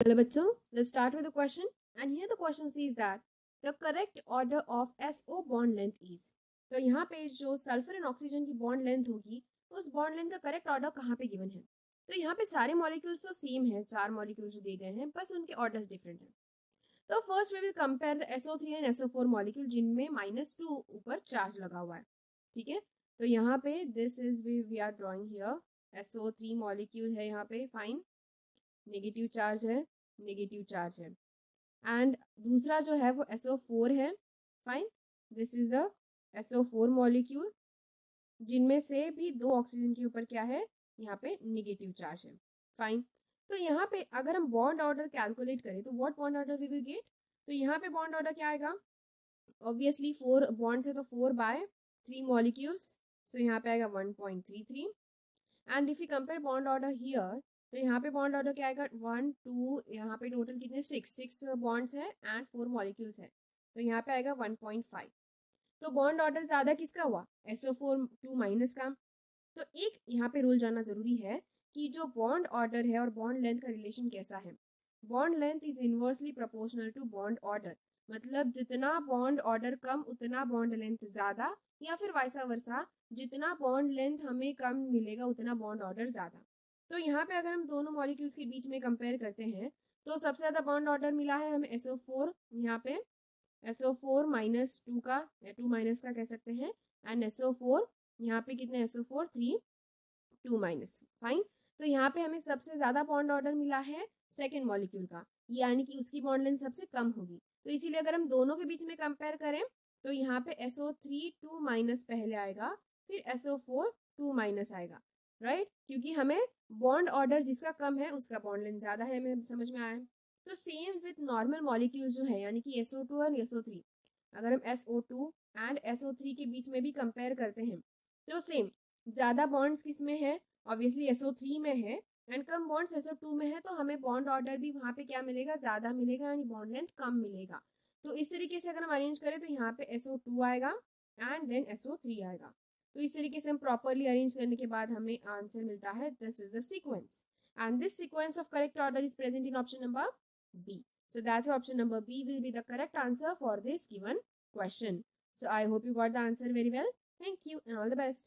चलो बच्चों, let's start with the question. And here the question says that the correct order of SO bond length is. तो यहाँ पे जो sulphur and oxygen की bond length होगी, उस बॉन्ड लेंथ का करेक्ट ऑर्डर कहाँ पे गिवन है? तो यहाँ पे सारे मॉलिक्यूल्स तो सेम है, 4 मॉलिक्यूल्स जो दिए गए हैं, बस उनके ऑर्डर्स डिफरेंट हैं। तो first we will compare the SO3 and SO4 molecule जिनमें -2 ऊपर चार्ज लगा हुआ है। ठीक है, तो यहाँ पे this is we are drawing here SO3 molecule है, यहाँ पे फाइन, नेगेटिव चार्ज है, नेगेटिव चार्ज है। एंड दूसरा जो है वो SO4 है, fine, this is the SO4 molecule जिनमें से भी 2 ऑक्सीजन के ऊपर क्या है, यहाँ पे नेगेटिव चार्ज है, फाइन। तो यहाँ पे अगर हम बॉन्ड ऑर्डर कैलकुलेट करें तो what bond order we will get? तो यहाँ पे बॉन्ड ऑर्डर क्या आएगा? ऑब्वियसली 4 बॉन्ड्स है तो 4/3 मॉलिक्यूल्स, सो यहाँ पे आएगा 1.33। And if you compare bond order here, तो यहाँ पे बॉन्ड ऑर्डर क्या आएगा? 1 2, यहाँ पे टोटल कितने, 6 बॉन्ड्स है एंड 4 मॉलिक्यूल्स है, तो यहाँ पे आएगा 1.5। तो बॉन्ड ऑर्डर ज्यादा किसका हुआ? SO4 2 माइनस का। तो एक यहाँ पे रूल जानना जरूरी है कि जो बॉन्ड ऑर्डर है और बॉन्ड लेंथ का रिलेशन कैसा है। Bond length is inversely proportional to bond order, मतलब जितना बॉन्ड ऑर्डर कम उतना बॉन्ड लेंथ ज्यादा, या फिर वाइसा वर्सा, जितना बॉन्ड लेंथ हमें कम मिलेगा उतना बॉन्ड ऑर्डर ज्यादा। तो यहाँ पे अगर हम दोनों मॉलिक्यूल्स के बीच में कंपेयर करते हैं तो सबसे ज्यादा बॉन्ड ऑर्डर मिला है हमें SO4, यहाँ पे SO4 -2 का या 2 माइनस का कह सकते हैं, एंड SO4 यहाँ पे कितने, SO4 3 2 माइनस, फाइन। तो यहाँ पे हमें सबसे ज्यादा बॉन्ड ऑर्डर मिला है सेकेंड मॉलिक्यूल का, यानी कि उसकी बॉन्ड लेंथ सबसे कम होगी। तो इसीलिए अगर हम दोनों के बीच में कंपेयर करें तो यहाँ पे SO3 2 माइनस पहले आएगा, फिर SO4 2 माइनस आएगा, राइट, क्योंकि हमें बॉन्ड ऑर्डर जिसका कम है उसका बॉन्ड लेंथ ज्यादा है, हमें समझ में आया। तो सेम विथ नॉर्मल मॉलिक्यूल्स जो है, यानी कि SO2 और SO3, अगर हम SO2 एंड SO3 के बीच में भी कंपेयर करते हैं तो सेम, ज्यादा बॉन्ड्स किस में है? ऑब्वियसली SO3 में है, एंड कम बॉन्ड्स SO2 में है, तो हमें बॉन्ड ऑर्डर भी वहां पे क्या मिलेगा, ज्यादा मिलेगा, यानी बॉन्ड लेंथ कम मिलेगा। तो इस तरीके से अगर हम अरेंज करें तो यहाँ पे SO2 आएगा एंड देन SO3 आएगा। तो इस तरीके से हम प्रॉपरली अरेंज करने के बाद हमें आंसर मिलता है, this is the sequence, and this sequence of correct order is present in option number B. So that's why option number B will be the correct answer for this given question. So I hope you got the answer very well. Thank you and all the best.